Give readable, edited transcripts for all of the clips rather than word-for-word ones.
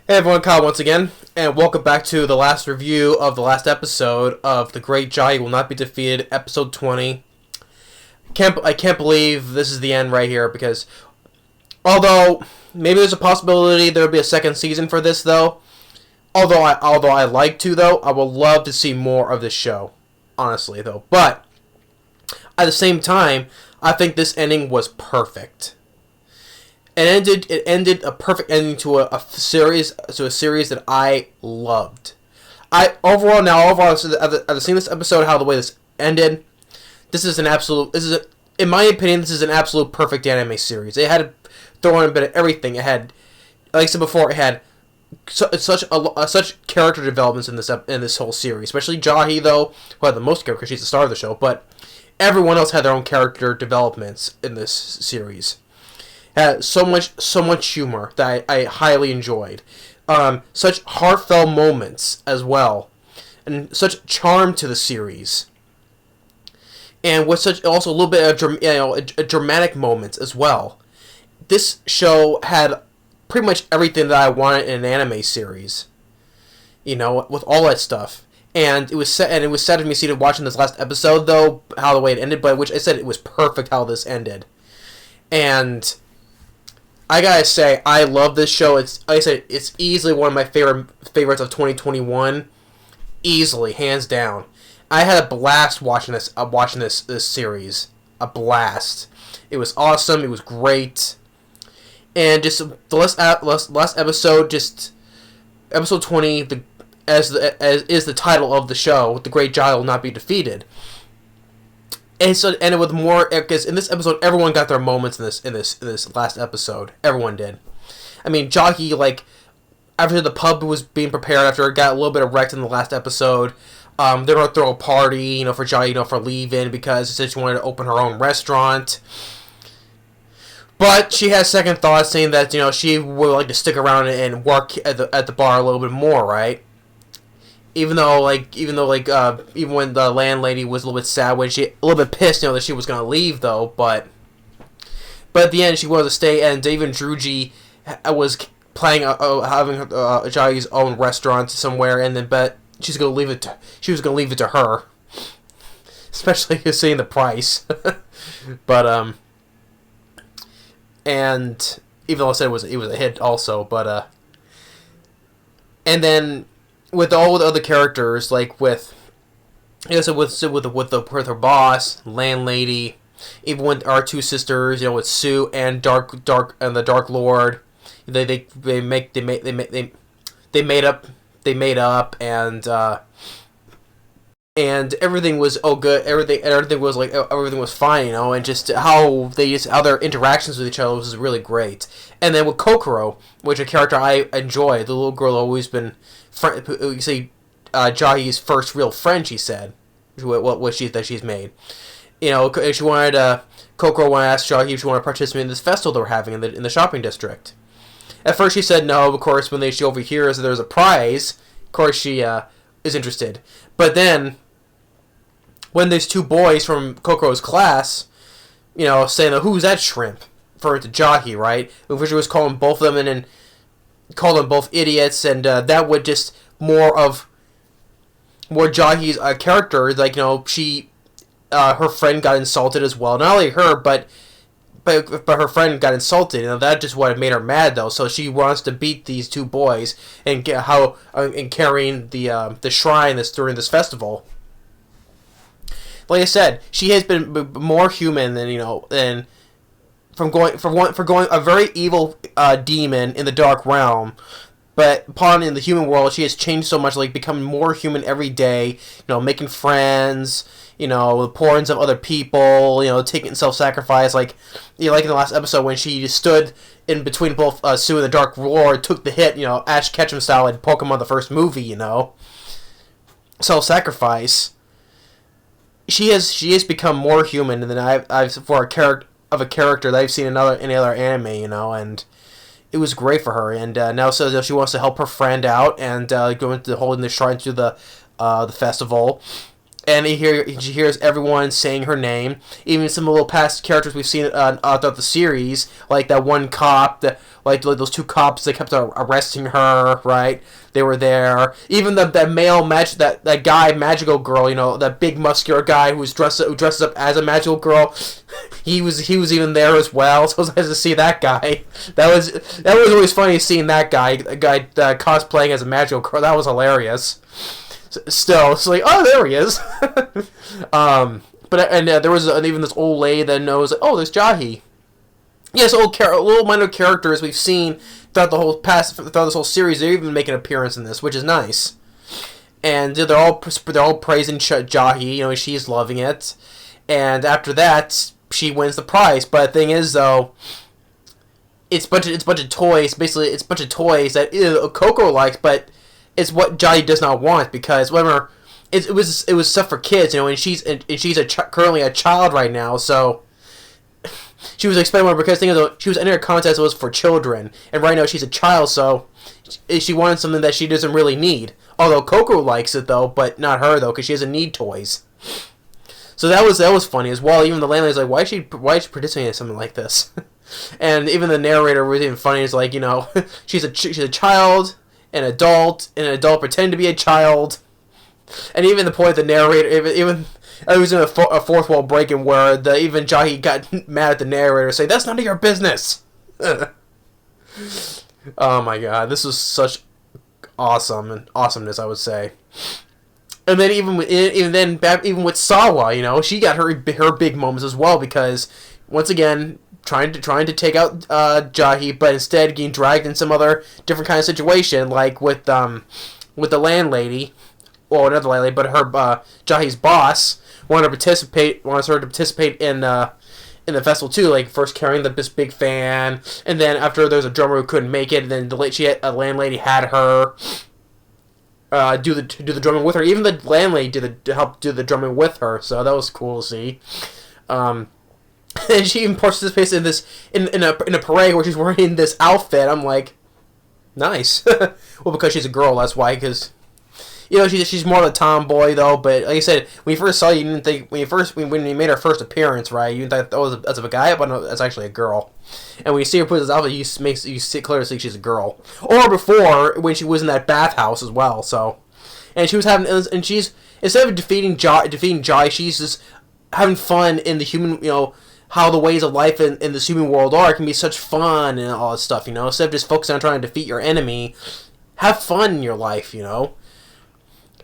Hey everyone, Kyle once again, and welcome back to the last review of the last episode of The Great Jahy Will Not Be Defeated, episode 20. I can't believe this is the end right here, because although maybe there's a possibility there will be a second season for this, though, although I like to, though, I would love to see more of this show, honestly, though. But at the same time, I think this ending was perfect. It ended a perfect ending to a series that I loved. Overall, I've seen this episode, how the way this ended. In my opinion, this is an absolute perfect anime series. It had throw in a bit of everything. It had, like I said before, it had such character developments in this whole series. Especially Jahy, though, who had the most character. She's the star of the show, but everyone else had their own character developments in this series. Had so much humor that I highly enjoyed. Such heartfelt moments as well, and such charm to the series. And with such also a little bit of dramatic moments as well. This show had pretty much everything that I wanted in an anime series. With all that stuff. And it was sad to me seeing watching this last episode, though, how the way it ended, but which I said it was perfect how this ended. And I gotta say, I love this show. It's, like I said, it's easily one of my favorites of 2021. Easily, hands down. I had a blast watching this series. A blast. It was awesome. It was great. And just the last episode, just episode 20, as is the title of the show, The Great Jahy Will Not Be Defeated. And so ended with more, because in this episode, everyone got their moments in this last episode. Everyone did. I mean, Jahy, after the pub was being prepared, after it got a little bit of wrecked in the last episode, they're gonna throw a party, for Jahy, for leaving, because she said she wanted to open her own restaurant. But she has second thoughts, saying that she would like to stick around and work at the bar a little bit more, right? Even when the landlady was a little bit sad, a little bit pissed, that she was gonna leave, though, but at the end she wanted to stay, and even Druji was planning having Jahy's own restaurant somewhere, and then she was gonna leave it to her, especially seeing the price, but and even though I said it was a hit also, but and then with all the other characters, with her boss, landlady, even with our two sisters, with Sue and Dark and the Dark Lord, they made up, and everything was good. Everything was fine, and just how their interactions with each other was really great. And then with Kokoro, which a character I enjoy, the little girl always been Jahy's first real friend. She said, that she's made. She wanted Kokoro wanted to ask Jahy if she wanted to participate in this festival they were having in the shopping district. At first, she said no. Of course, when she overhears that there's a prize, of course she is interested. But then, when there's two boys from Kokoro's class, saying, "Who's that shrimp?" referring to Jahy, right? Which was calling both of them and then called them both idiots, and that would just more Jahy's character, she her friend got insulted as well. Not only her, but her friend got insulted, and that just what made her mad, though. So she wants to beat these two boys and get and carrying the shrine during this festival. Like I said, she has been more human than from going a very evil demon in the dark realm, but upon in the human world, she has changed so much, becoming more human every day. Making friends, the portions of other people, taking self-sacrifice, like in the last episode when she just stood in between both Sue and the Dark Lord, took the hit, Ash Ketchum style in Pokemon the first movie, self-sacrifice. She has become more human than I've for a character that I've seen in any other anime, and it was great for her. And now so she wants to help her friend out and go into holding the shrine through the festival. and she hears everyone saying her name, even some little past characters we've seen throughout the series, like that one cop, like those two cops that kept arresting her, right? They were there. Even that male that guy, magical girl, that big muscular guy who dresses up as a magical girl, he was even there as well. So it was nice to see that guy. That was always funny seeing that guy cosplaying as a magical girl. That was hilarious. Still, it's like, oh, there he is. There was even this old lady that knows, oh, there's Jahy. Yes, little minor characters we've seen throughout this whole series. They even make an appearance in this, which is nice. And they're all praising Jahy. She's loving it. And after that, she wins the prize. But the thing is, though, it's a bunch of toys. Basically, it's a bunch of toys that Coco likes, but it's what Jahy does not want, because whatever it was stuff for kids, and she's currently a child right now, so she was expecting more, because she was entering a contest that was for children, and right now she's a child, so she wanted something that she doesn't really need. Although Coco likes it though, but not her though, because she doesn't need toys. So that was funny as well. Even the landlady's like, why is she participating in something like this? And even the narrator was even funny. It's like, she's a child. An adult pretend to be a child, and even the point the narrator, even it was in a fourth wall breaking where even Jahy got mad at the narrator, saying that's none of your business. Oh my god, this was such awesomeness, I would say. And then even with Sawa, she got her big moments as well, because once again, trying to take out Jahy, but instead getting dragged in some other different kind of situation, like with the landlady, well, not the landlady, but her Jahy's boss wanted her to participate in the festival too, like first carrying this big fan, and then after there was a drummer who couldn't make it, and then a landlady had her do the drumming with her. Even the landlady help do the drumming with her, so that was cool to see. And she even participates in this in a parade where she's wearing this outfit. I'm like, nice. Well, because she's a girl, that's why. Because she's more of a tomboy though. But like I said, when you first saw you didn't think when you made her first appearance, right? You thought that's a guy, but no, that's actually a girl. And when you see her put this outfit, you clearly see she's a girl. Or before, when she was in that bathhouse as well. So, and she was she's, instead of defeating Jahy, she's just having fun in the human, how the ways of life in this human world can be such fun and all this stuff, instead of just focusing on trying to defeat your enemy, have fun in your life, And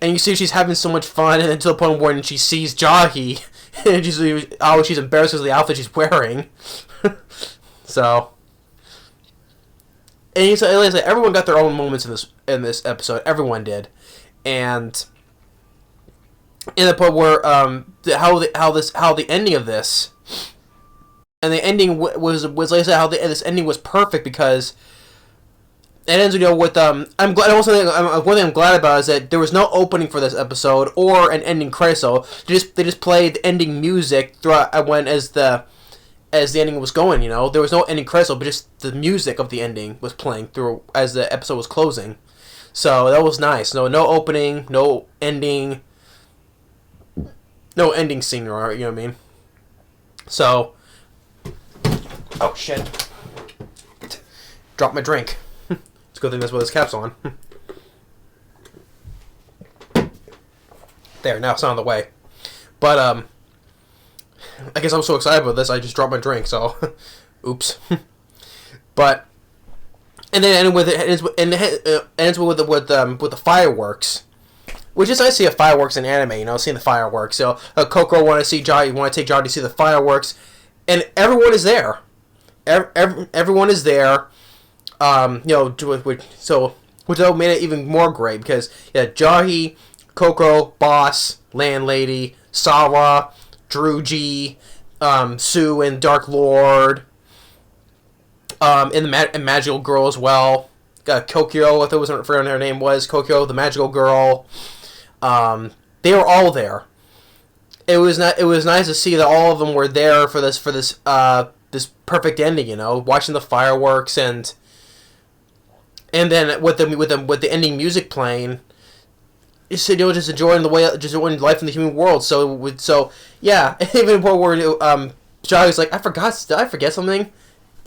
you see she's having so much fun, and then to the point when she sees Jahy, and she's embarrassed because of the outfit she's wearing. So, and like everyone got their own moments in this episode. Everyone did, and in the point where how the ending of this. And the ending was like I said, how this ending was perfect, because it ends with I'm glad. One thing I'm glad about is that there was no opening for this episode or an ending credit. So they just played the ending music throughout as the ending was going. There was no ending credit, but just the music of the ending was playing through as the episode was closing. So that was nice. No opening, no ending scene, or you know what I mean. So. Oh, shit. Dropped my drink. It's a good thing that's what this cap's on. There, now it's on the way. But, I guess I'm so excited about this, I just dropped my drink, so... Oops. But... And then it ends with the fireworks. Which is nice to see a fireworks in anime, seeing the fireworks. So, Coco want to take Jahy to see the fireworks. And everyone is there. Everyone is there, which made it even more great, because Jahy, Coco, Boss, Landlady, Sawa, Druji, Sue and Dark Lord, and the Magical Girl as well. Kokyo, I thought her name was Kokyo, the Magical Girl. They were all there. It was nice to see that all of them were there for this perfect ending, watching the fireworks and then with the ending music playing, just enjoying just enjoying life in the human world. So yeah, even where Jahy's like, did I forget something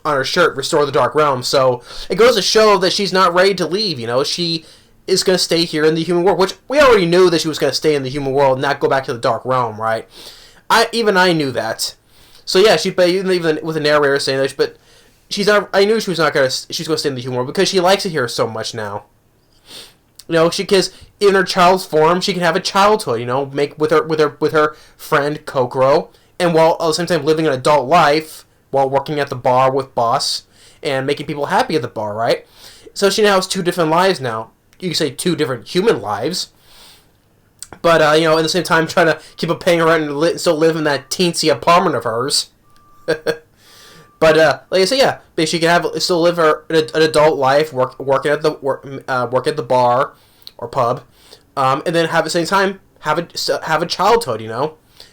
on her shirt? Restore the Dark Realm. So it goes to show that she's not ready to leave. She is going to stay here in the human world, which we already knew that she was going to stay in the human world, and not go back to the Dark Realm, right? I knew that. So yeah, even with the narrator saying that, but she's not. I knew she's going to stay in the human world because she likes it here so much now. Because in her child's form, she can have a childhood. Make with her friend Kokoro, and while at the same time living an adult life while working at the bar with Boss and making people happy at the bar, right? So she now has 2 different lives now. You can say 2 different human lives, but at the same time trying to keep up paying her rent and still live in that teensy apartment of hers. But like I say, yeah, she can still live an adult life, work at the bar or pub, and then have at the same time have a childhood,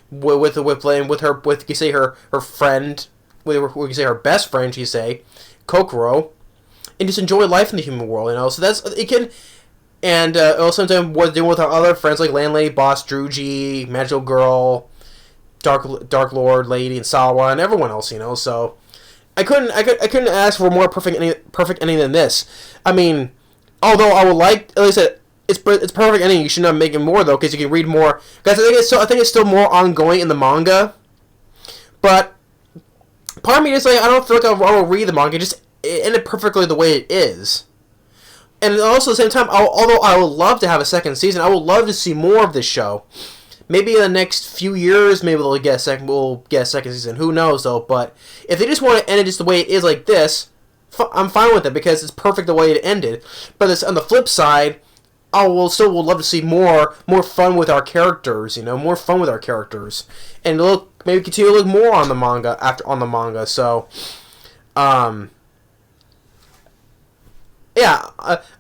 with playing with her, with you say her friend, we can say her best friend, you say, Kokoro, and just enjoy life in the human world, So that's it can. And also sometimes we're dealing with our other friends like Landlady, Boss, Druji, Magical Girl, Dark Lord, Lady, and Sawa, and everyone else, So I couldn't ask for a more perfect ending than this. I mean, although I would like, at least it's perfect ending. You should not make it more though, because you can read more. Guys, I think it's still more ongoing in the manga, but part of me is like, I don't feel like I will read the manga. Just it ended perfectly the way it is. And also at the same time, although I would love to have a second season, I would love to see more of this show. Maybe in the next few years, maybe we'll get a second season. Who knows, though. But if they just want to end it just the way it is like this, I'm fine with it because it's perfect the way it ended. But on the flip side, I will love to see more fun with our characters, more fun with our characters. And maybe continue to look more on the manga So, yeah,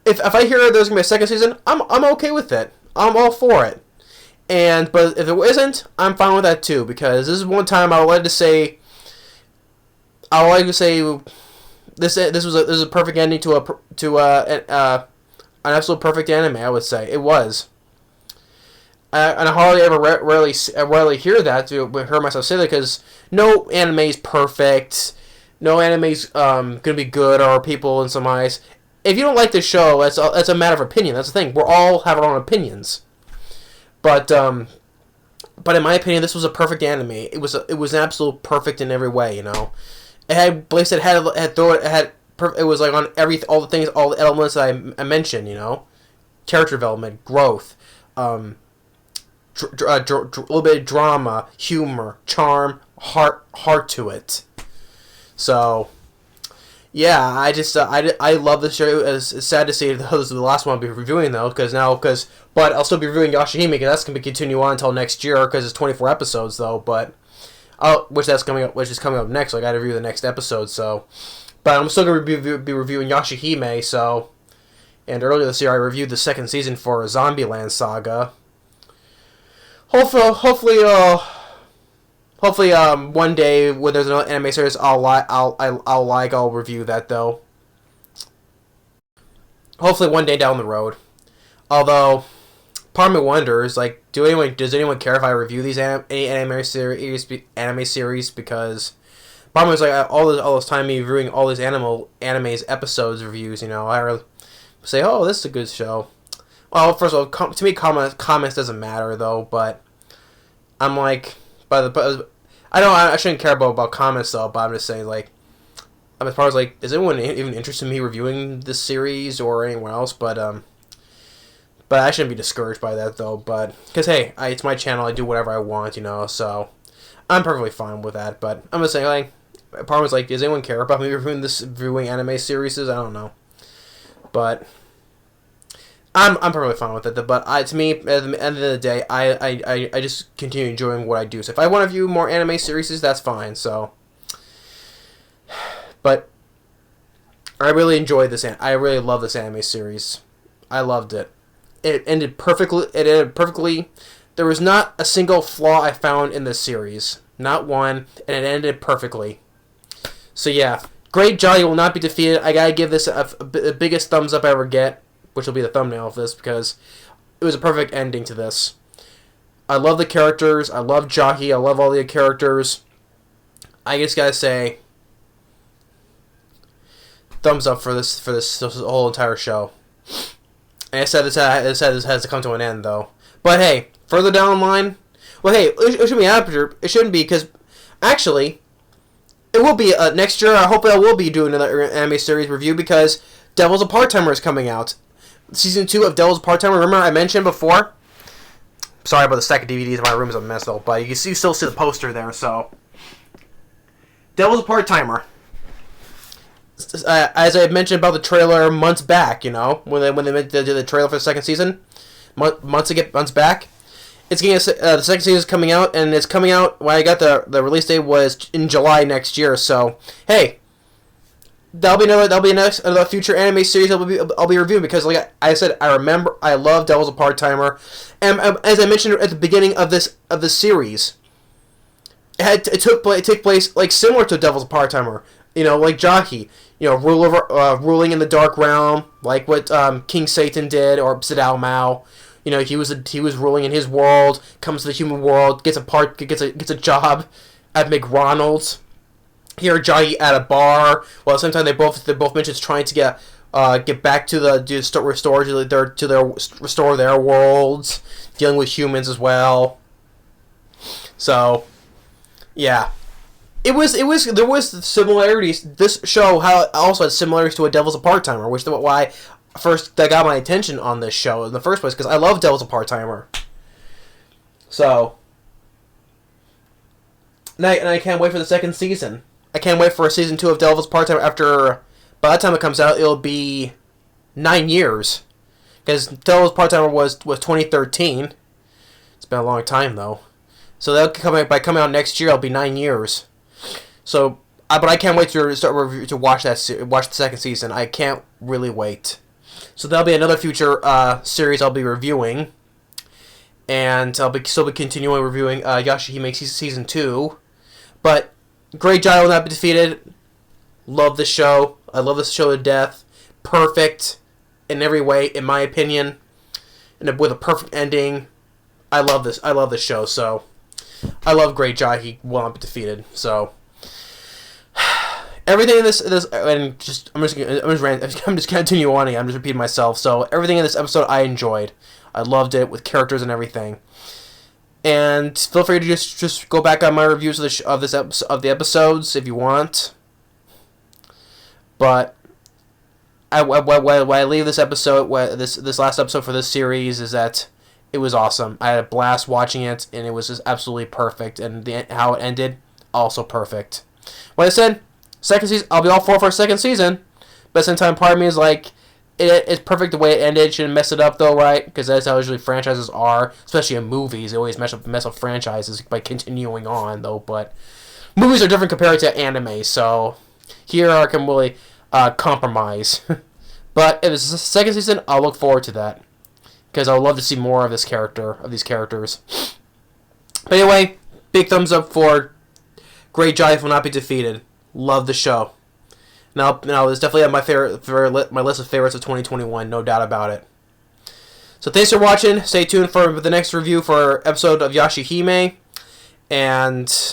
if I hear there's gonna be a second season, I'm okay with it. I'm all for it. But if it isn't, I'm fine with that too, because this is one time I would like to say this is a perfect ending to an absolute perfect anime. I would say it was. And I hardly ever rarely hear that. To hear myself say that, because no anime is perfect. No anime's gonna be good, or people in some eyes. If you don't like the show, that's a matter of opinion. That's the thing. We all have our own opinions. But in my opinion, this was a perfect anime. It was absolute perfect in every way. It had, like I said, it was like on all the elements that I mentioned. Character development, growth, a little bit of drama, humor, charm, heart to it. So. Yeah, I love this show. It's sad to see this is the last one I'll be reviewing though, but I'll still be reviewing Yashahime, because that's gonna continue on until next year, because it's 24 episodes though. But which is coming up next. So I got to review the next episode. So, but I'm still gonna be reviewing Yashahime. So, and earlier this year I reviewed the second season for Zombieland Saga. Hopefully, one day when there's another anime series I'll review that though. Hopefully one day down the road. Although, part of me wonders, like, does anyone care if I review these any anime series? Because part of me was like, all this time me reviewing all these animes episodes reviews. I really say, oh, this is a good show. Well, first of all, to me, comments doesn't matter though. But I'm like. I shouldn't care about comments though, but I'm just saying, like, as far as like, is anyone even interested in me reviewing this series or anyone else? But I shouldn't be discouraged by that though. But because hey, it's my channel, I do whatever I want, so I'm perfectly fine with that. But I'm just saying, like, part of me is like, does anyone care about me reviewing anime series? I don't know, but. I'm perfectly fine with it, but to me, at the end of the day, I just continue enjoying what I do. So if I want to view more anime series, that's fine. So, but I really enjoyed this. I really love this anime series. I loved it. It ended perfectly. There was not a single flaw I found in this series, not one, and it ended perfectly. So yeah, great. Jahy will not be defeated. I gotta give this the biggest thumbs up I ever get, which will be the thumbnail of this, because it was a perfect ending to this. I love the characters. I love Jahy. I love all the characters. I just gotta say, thumbs up for this whole entire show. And I said this has to come to an end though. But hey, further down the line, well, hey, it shouldn't be after. It shouldn't be because actually, it will be next year. I hope I will be doing another anime series review because Devil's a Part-Timer is coming out. Season 2 of Devil's a Part-Timer. Remember I mentioned before. Sorry about the stack of DVDs in my room is a mess though, but you still see the poster there. So, Devil's a Part-Timer. As I mentioned about the trailer months back, when they did the trailer for the second season, months back, it's getting the second season is coming out, and it's coming out. When I got the release date was in July next year. So hey, that'll be another future anime series I'll be reviewing because like I said, I love Devil's a Part-Timer, and as I mentioned at the beginning of this series, it took place like similar to Devil's a Part-Timer. Like Jahy, ruling in the Dark Realm, like what King Satan did, or Sidao Mao. He was ruling in his world, comes to the human world, gets a job at McDonald's. Here, Jahy at a bar. Well, at the same time, they both mentioned trying to get back to restore their worlds, dealing with humans as well. So, yeah. There was similarities. This show also had similarities to a Devil's a Part-Timer, which is why that got my attention on this show in the first place, because I love Devil's a Part-Timer. So, and I can't wait for the second season. I can't wait for season 2 of Devil's Part-Timer. By the time it comes out, it'll be 9 years, because Devil's Part-Timer was 2013. It's been a long time though. So by coming out next year, it'll be 9 years. So, but I can't wait to watch the second season. I can't really wait. So that'll be another future series I'll be reviewing, and I'll still be continuing reviewing Yashahime season 2. But Great Jahy will not be defeated. Love the show. I love this show to death. Perfect in every way, in my opinion, and with a perfect ending. I love this. I love this show. So I love Great Jahy will not be defeated. So. Everything in this and I'm just continue on. I'm just repeating myself. So everything in this episode I enjoyed. I loved it with characters and everything. And feel free to just go back on my reviews of the episodes if you want. But why I leave this episode, this last episode for this series, is that it was awesome. I had a blast watching it, and it was just absolutely perfect. And how it ended, also perfect. Like I said, second season, I'll be all for a second season. But at the same time, part of me is like, it's perfect the way it ended. Shouldn't mess it up though, right? Because that's how usually franchises are, especially in movies. They always mess up franchises by continuing on though. But movies are different compared to anime, so here I can really compromise. But if it's the second season, I'll look forward to that because I would love to see more of these characters. But anyway, big thumbs up for Great Jahy will not be defeated. Love the show. Now it's definitely on my list of favorites of 2021, no doubt about it. So thanks for watching. Stay tuned for the next review for episode of Yashahime, and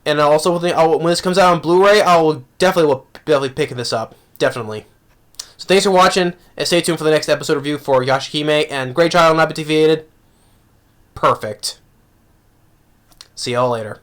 also when this comes out on Blu-ray, I will definitely pick this up, definitely. So thanks for watching, and stay tuned for the next episode review for Yashahime and Great Jahy will not be defeated. Perfect. See y'all later.